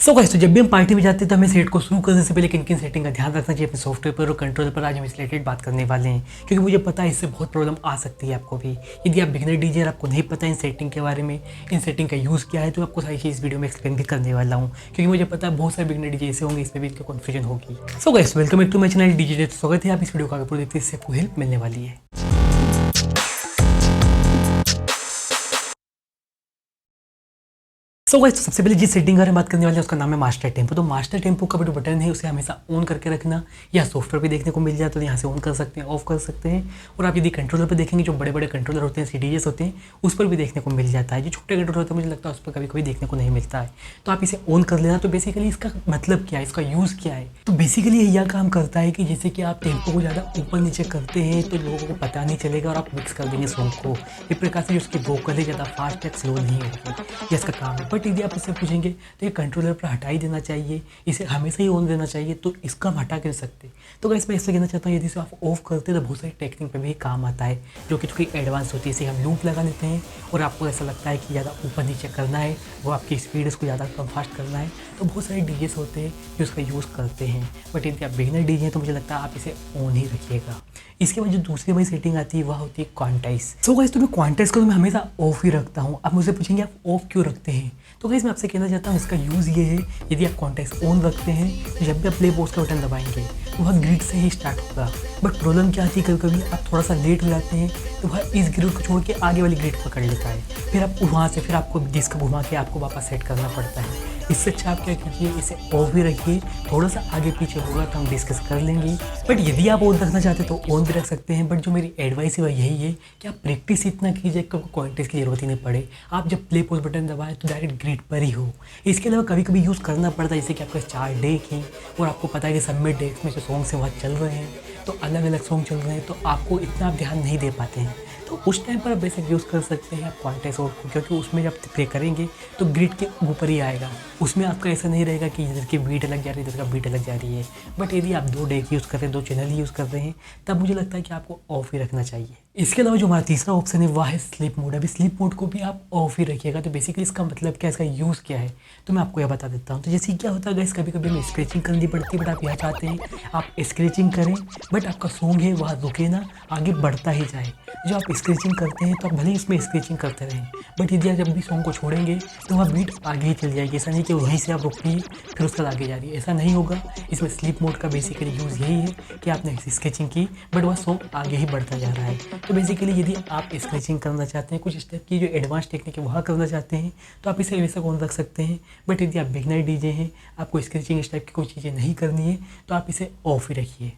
So guys, तो जब भी हम पार्टी में जाते हैं तो हमें सेट को शुरू करने से पहले किन किन सेटिंग का ध्यान रखना चाहिए अपने सॉफ्टवेयर पर और कंट्रोलर पर। आज हम इस रिलेटेड बात करने वाले हैं क्योंकि मुझे पता है इससे बहुत प्रॉब्लम आ सकती है आपको भी। यदि आप बिगनर डीजे आपको नहीं पता इन सेटिंग के बारे में, इन सेटिंग का यूज़ क्या है, तो आपको सारी चीज़ इस वीडियो में एक्सप्लेन भी करने वाला हूँ क्योंकि मुझे पता है बहुत सारे बिगनर डीजे ऐसे होंगे इसमें भी इनका कन्फ्यूजन होगी। So guys, welcome back to my channel DJ. स्वागत है आप इस वीडियो का आगे पूरी देखते हैं, इससे आपको हेल्प मिलने वाली है। सो गाइस, तो सबसे पहले जिस सेटिंग के बारे में बात करने वाले हैं उसका नाम है मास्टर टेम्पो। तो मास्टर टेम्पो का जो बटन है उसे हमेशा ऑन करके रखना, या सॉफ्टवेयर पे देखने को मिल जाए तो यहाँ से ऑन कर सकते हैं, ऑफ कर सकते हैं। और आप यदि कंट्रोलर पे देखेंगे, जो बड़े बड़े कंट्रोलर होते हैं, सीडीएस होते हैं, उस पर भी देखने को मिल जाता है। जो छोटे कंट्रोलर होते हैं मुझे लगता है उस पर कभी कभी देखने को नहीं मिलता है। तो आप इसे ऑन कर लेना। तो बेसिकली इसका मतलब क्या है, इसका यूज़ क्या है? तो बेसिकली यह काम करता है कि जैसे कि आप टेम्पो को ज़्यादा ऊपर नीचे करते हैं तो लोगों को पता नहीं चलेगा और आप मिक्स कर देंगे सॉन्ग को। इस प्रकार से जो उसकी वोकल है ज़्यादा फास्ट या स्लो नहीं होगी, ये इसका काम है। बट यदि आप इससे पूछेंगे तो ये कंट्रोलर पर हटा ही देना चाहिए, इसे हमेशा ही ऑन देना चाहिए, तो इसका हम हटा क्यों सकते? तो गाइस, मैं इससे कहना चाहता हूँ यदि इसे आप ऑफ करते हैं तो बहुत सारी टेक्निक पे भी काम आता है जो कि थोड़ी एडवांस होती है। इसे हम लूप लगा लेते हैं और आपको ऐसा लगता है कि ज़्यादा ऊपर नीचे करना है, वो आपकी स्पीड उसको ज़्यादा कम फास्ट करना है, तो बहुत सारे डीजेस होते हैं जो इसका यूज़ करते हैं। बट यदि आप बिगिनर डीजे हैं तो मुझे लगता है आप इसे ऑन ही रखिएगा। इसके बाद जो दूसरी भाई सेटिंग आती है वह होती है क्वांटाइज। सो गाइस, तो मैं क्वांटाइज को मैं हमेशा ऑफ ही रखता हूँ। आप मुझसे पूछेंगे आप ऑफ क्यों रखते हैं? तो गाइस, मैं आपसे कहना चाहता हूँ इसका यूज़ ये है, यदि आप क्वांटाइज ऑन रखते हैं तो जब भी आप प्ले पॉज का बटन दबाएंगे तो वह ग्रिड से ही स्टार्ट होगा। बट प्रॉब्लम क्या आती है, कभी कभी आप थोड़ा सा लेट हो जाते हैं तो वह इस ग्रिड को छोड़ के आगे वाली ग्रिड पकड़ लेता है, फिर आप वहाँ से फिर आपको डिस्क घुमा के आपको वापस सेट करना पड़ता है। इससे अच्छा आप क्या कीजिए, इसे ऑफ भी रखिए, थोड़ा सा आगे पीछे होगा तो हम डिस्कस कर लेंगे। बट यदि आप ऑन रखना चाहते हैं तो ऑन भी रख सकते हैं। बट जो मेरी एडवाइस है वह यही है कि आप प्रैक्टिस इतना कीजिए कि आपको क्वांटिस की ज़रूरत ही नहीं पड़े। आप जब प्ले पॉज बटन दबाएं तो डायरेक्ट ग्रिड पर ही हो। इसके अलावा कभी कभी यूज़ करना पड़ता है, जैसे कि आपके 4 डेक हैं और आपको पता है कि सबमिट डेक्स में जो सॉन्ग्स हैं वह चल रहे हैं, तो अलग अलग सॉन्ग चल रहे हैं, तो आपको इतना आप ध्यान नहीं दे पाते हैं। तो उस टाइम पर आप बेसिक यूज़ कर सकते हैं आप क्वांटाइज को, क्योंकि उसमें जब प्ले करेंगे तो ग्रिड के ऊपर ही आएगा। उसमें आपका ऐसा नहीं रहेगा कि इधर की बीट अलग जा रही है, इधर का बीट अलग जा रही है। बट यदि आप 2 डेक यूज़ कर रहे हैं, 2 चैनल यूज़ कर रहे हैं, तब मुझे लगता है कि आपको ऑफ ही रखना चाहिए। इसके अलावा जो हमारा तीसरा ऑप्शन है वह है स्लीप मोड। अभी स्लीप मोड को भी आप ऑफ ही रखिएगा। तो बेसिकली इसका मतलब क्या है, इसका यूज़ क्या है, तो मैं आपको यह बता देता हूँ। तो जैसे क्या होता है गाइस, कभी कभी हमें स्क्रैचिंग करनी पड़ती है, बट आप यह चाहते हैं आप स्क्रैचिंग करें बट आपका सॉन्ग है वह रुके ना, आगे बढ़ता ही जाए। जो आप स्क्रैचिंग करते हैं तो आप भले ही इसमें स्क्रैचिंग करते रहें, बट यदि आप जब भी सॉन्ग को छोड़ेंगे तो वह बीट आगे ही चल जाएगी। ऐसा नहीं कि वहीं से आप रुकिए फिर उसके बाद आगे जा रही है, ऐसा नहीं होगा। इसमें स्लीप मोड का बेसिकली यूज़ यही है कि आपने स्केचिंग की बट वह सॉन्ग आगे ही बढ़ता जा रहा है। तो बेसिकली यदि आप स्केचिंग करना चाहते हैं, कुछ स्टेप की जो एडवांस टेक्निक है वह करना चाहते हैं, तो आप इसे हमेशा ऑन रख सकते हैं। बट यदि आप बिगिनर डीजे हैं, आपको स्केचिंग इस टाइप की कोई चीज़ें नहीं करनी है, तो आप इसे ऑफ ही रखिए।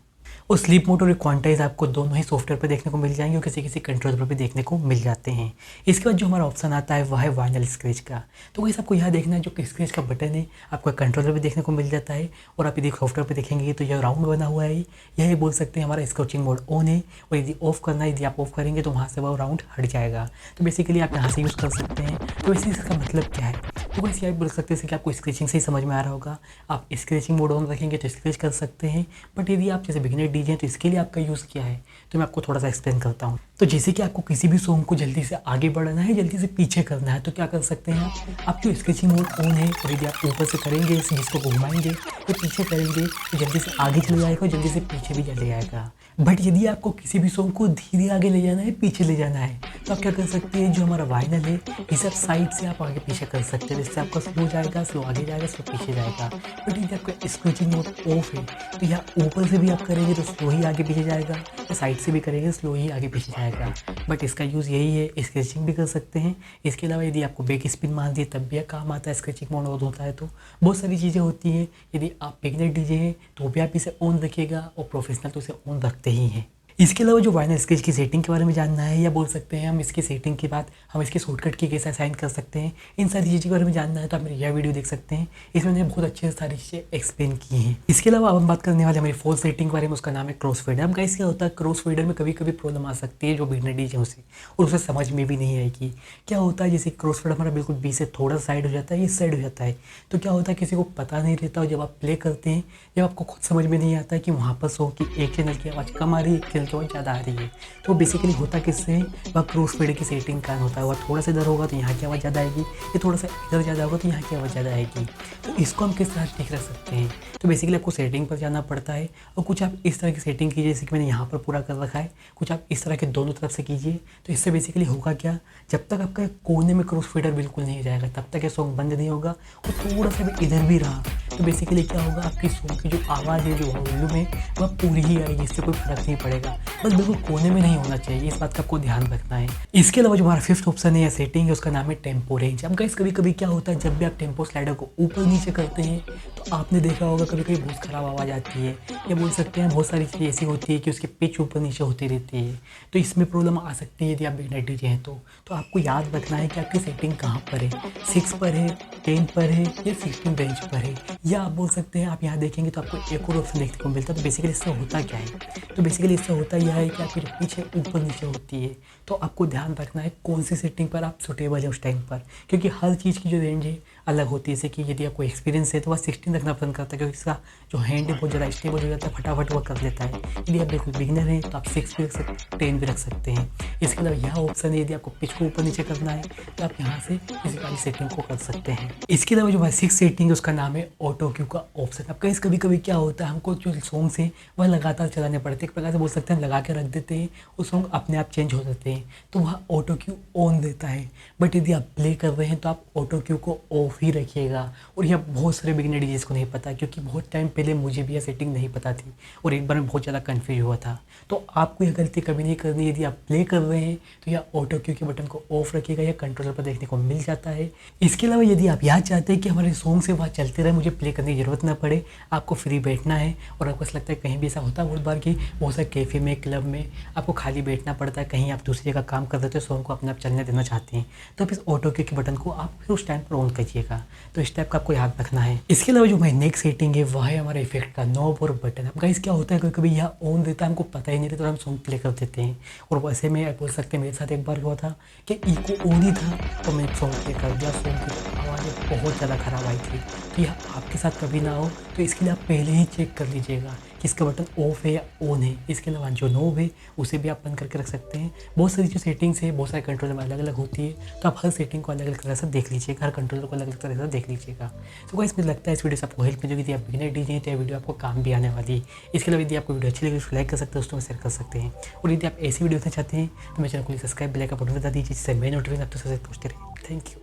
और स्लीप मोड और क्वांटाइज आपको दोनों ही सॉफ्टवेयर पर देखने को मिल जाएंगे और किसी किसी कंट्रोलर पर भी देखने को मिल जाते हैं। इसके बाद जो हमारा ऑप्शन आता है वह है वाइनल स्क्रैच का। तो वैसे आपको यह देखना है जो कि स्क्रैच का बटन है आपको कंट्रोलर पर देखने को मिल जाता है, और आप यदि सॉफ्टवेयर पर देखेंगे तो यह राउंड बना हुआ है। यही बोल सकते हैं हमारा स्क्रैचिंग मोड ऑन है, और यदि ऑफ करना है, यदि आप ऑफ करेंगे तो वहाँ से वह राउंड हट जाएगा। तो बेसिकली आप यहाँ से यूज़ कर सकते हैं। तो वैसे इसका मतलब क्या है, तो वैसे आप बोल सकते हैं कि आपको स्क्रैचिंग से ही समझ में आ रहा होगा। आप स्क्रैचिंग मोड ऑन रखेंगे तो स्क्रैच कर सकते हैं। बट यदि आप जैसे बिगिनर डीजे हैं तो इसके लिए आपका यूज़ क्या है, तो मैं आपको थोड़ा सा एक्सप्लेन करता हूँ। तो जैसे कि आपको किसी भी सॉन्ग को जल्दी से आगे बढ़ना है, जल्दी से पीछे करना है, तो क्या कर सकते हैं आप जो स्केचिंग मोड ऑन है और यदि आप ऊपर से करेंगे, इस डिस्को को घुमाएंगे तो पीछे करेंगे तो जल्दी से आगे चले जाएगा और जल्दी से पीछे भी चले जाएगा। बट यदि आपको किसी भी सॉन्ग को धीरे आगे ले जाना है, पीछे ले जाना है, तो आप क्या कर सकते हैं, जो हमारा वाइनल है इसे आप साइड से आप आगे पीछे कर सकते हैं। जिससे आपका स्लो जाएगा, स्लो आगे जाएगा, स्लो पीछे जाएगा। बट यदि आपका स्केचिंग मोड ऑफ है तो यहाँ ऊपर से भी आप करेंगे तो स्लो ही आगे पीछे जाएगा, या साइड से भी करेंगे स्लो ही आगे पीछे जाएगा। बट इसका यूज़ यही है, स्केचिंग भी कर सकते हैं। इसके अलावा यदि आपको बैक स्पिन मार दिए तब भी काम आता है, स्केचिंग मोड ऑन होता है। तो बहुत सारी चीज़ें होती हैं। यदि आप बिगिनर डीजे हैं तो भी आप इसे ऑन रखिएगा, और प्रोफेशनल तो इसे ऑन रखते ही हैं। इसके अलावा जो वाइनल स्केच की सेटिंग के बारे में जानना है, या बोल सकते हैं हम इसकी सेटिंग के बाद हम इसके शॉर्टकट की कैसे असाइन कर सकते हैं, इन सारी चीज़ों के बारे में जानना है तो आप मेरी यह वीडियो देख सकते हैं। इसमें मैंने बहुत अच्छे से सारी चीज़ें एक्सप्लेन की हैं। इसके अलावा अब हम बात करने वाले हमारी फोर्थ सेटिंग के बारे में, उसका नाम है क्रॉस फेडर। अब गाइस क्या होता है, क्रॉस फेडर में कभी कभी प्रॉब्लम आ सकती है जो बिगिनर डीजे उसे, और उसे समझ में भी नहीं आएगी। क्या होता है, जैसे क्रॉस फेडर हमारा बिल्कुल बीच से थोड़ा साइड हो जाता है, ये साइड हो जाता है, तो क्या होता है किसी को पता नहीं रहता, और जब आप प्ले करते हैं, जब आपको खुद समझ में नहीं आता है कि वहाँ पर सो कि एक चैनल की आवाज़ कम आ रही है, एक चैनल की की आवाज़ ज़्यादा आ रही है। तो बेसिकली होता किससे है, वह क्रूज स्पीड की सेटिंग का होता है। वह थोड़ा सा इधर होगा तो यहाँ की आवाज़ ज़्यादा आएगी, ये थोड़ा सा इधर ज़्यादा होगा तो यहाँ की आवाज़ ज़्यादा आएगी। तो इसको हम किस तरह ठीक रख सकते हैं, तो बेसिकली आपको सेटिंग पर जाना पड़ता है और कुछ आप इस तरह की सेटिंग कीजिए जैसे कि मैंने यहाँ पर पूरा कर रखा है, कुछ आप इस तरह के दोनों तरफ से कीजिए। तो इससे बेसिकली होगा क्या, जब तक आपका कोने में क्रूज फेडर बिल्कुल नहीं जाएगा तब तक ये सॉन्ग बंद नहीं होगा। और थोड़ा सा भी इधर भी रहा तो बेसिकली क्या होगा, आपकी सॉन्ग की जो आवाज़ है, जो वॉल्यूम है, वह पूरी ही आएगी, इससे कोई फर्क नहीं पड़ेगा। बस बिल्कुल कोने में नहीं होना चाहिए, इस बात का आपको ध्यान रखना है। इसके अलावा जो हमारा फिफ्थ ऑप्शन है या सेटिंग है उसका नाम है टेम्पो रेंज। अब गाइस कभी कभी क्या होता है, जब भी आप टेम्पो स्लाइडर को ऊपर नीचे करते हैं तो आपने देखा होगा कभी कभी बहुत ख़राब आवाज़ आती है, या बोल सकते हैं बहुत सारी चीज़ें ऐसी होती है कि उसकी पिच ऊपर नीचे होती रहती है। तो इसमें प्रॉब्लम आ सकती है यदि आप बिगनर डीजे हैं तो आपको याद रखना है कि आपकी सेटिंग कहाँ पर है, 6 पर है, 10 पर है या 16 रेंज पर है। या आप बोल सकते हैं, आप यहाँ देखेंगे तो आपको एक और ऑप्शन देखने को मिलता है। तो बेसिकली इससे होता क्या है, तो बेसिकली इससे होता यह है कि आपकी जो पिच है ऊपर नीचे होती है। तो आपको ध्यान रखना है कौन सी सेटिंग पर आप सुटेबल है उस टाइम पर, क्योंकि हर चीज़ की जो रेंज है अलग होती है। जैसे कि यदि आपको एक्सपीरियंस है तो वह 16 रखना पसंद करता है, क्योंकि इसका जो हैंड है बहुत ज़्यादा स्टेबल हो जाता है, फटाफट वह कर लेता है। यदि आप बिल्कुल बिगिनर हैं तो आप 6 भी रख सकते, 10 भी रख सकते हैं। इसके अलावा यह ऑप्शन है, यदि आपको पिच को ऊपर नीचे करना है तो आप यहाँ से इस वाली सेटिंग को कर सकते हैं। इसके अलावा जो हमारी 6 सेटिंग है उसका नाम है ऑटो क्यू का ऑप्शन। अब कहीं कभी कभी क्या होता है, हमको जो सॉन्ग्स हैं वह लगातार चलाने पड़ते हैं, एक प्रकार से बोल सकते हैं लगा के रख देते हैं और सॉन्ग अपने आप चेंज हो जाते हैं, तो वह ऑटो क्यू ऑन देता है। बट यदि आप प्ले कर रहे हैं तो आप ऑटो क्यू को ऑफ ही रखिएगा। और यह बहुत सारे बिगिनर डीजेस को नहीं पता, क्योंकि बहुत टाइम पहले मुझे भी यह सेटिंग नहीं पता थी और एक बार मैं बहुत ज़्यादा कन्फ्यूज हुआ था। तो आपको यह गलती कभी नहीं करनी। यदि आप प्ले कर रहे हैं तो यह ऑटो क्यू के बटन को ऑफ रखिएगा, या कंट्रोलर पर देखने को मिल जाता है। इसके अलावा यदि आप यह चाहते हैं कि हमारे सॉन्ग से वह चलते रहे, मुझे प्ले करने की ज़रूरत ना पड़े, आपको फ्री बैठना है और आपको ऐसा लगता है, कहीं भी ऐसा होता है बहुत बार कि बहुत सारे कैफ़े में, क्लब में आपको खाली बैठना पड़ता है, कहीं आप दूसरी जगह काम कर रहे हो, सॉन्ग को अपने आप चलने देना चाहते हैं, तो आप इस ऑटो क्यू के बटन को आप फिर उस टाइम पर ऑन कीजिएगा। तो इस टाइप का आपको याद रखना है। इसके अलावा जो हमारी नेक्स्ट सेटिंग है वह है हमारे इफेक्ट का नॉब और बटन। अब गाइस क्या होता है, कभी कभी यह ऑन देता है, हमको पता ही नहीं रहता, तो हम सॉन्ग प्ले कर देते हैं। और वैसे में बोल सकते हैं मेरे साथ एक बार हुआ था कि इको ऑन ही था तो मैंने सॉन्ग प्ले कर दिया, सॉन्ग की आवाज़ बहुत ज़्यादा ख़राब आई थी। तो यह आपके साथ कभी ना हो, तो इसके लिए आप पहले ही चेक कर लीजिएगा कि इसका बटन ऑफ है या ऑन है। इसके अलावा जो नॉब है उसे भी आप बंद करके रख सकते हैं। बहुत सारी जो सेटिंग्स है बहुत सारे कंट्रोलर में अलग अलग होती है, तो आप हर सेटिंग को अलग अलग तरह से देख लीजिएगा, हर कंट्रोलर को अलग अलग तरह से देख लीजिएगा। तो गाइस मुझे लगता है इस वीडियो से आपको हेल्प मिलेगी। यदि आप बिगिनर डीजे हैं तो यह वीडियो आपको काम भी आने वाली है। इसके अलावा यदि आपको वीडियो अच्छी लगी तो लाइक कर सकते हैं, दोस्तों में शेयर कर सकते हैं। और यदि आप ऐसी वीडियो देखना चाहते हैं तो मेरे चैनल को सब्सक्राइब बेल आइकन बटन बता दीजिए, जिससे मैं नोटिफिकेशन आप तक सबसे पहुंचते रहे। Thank you.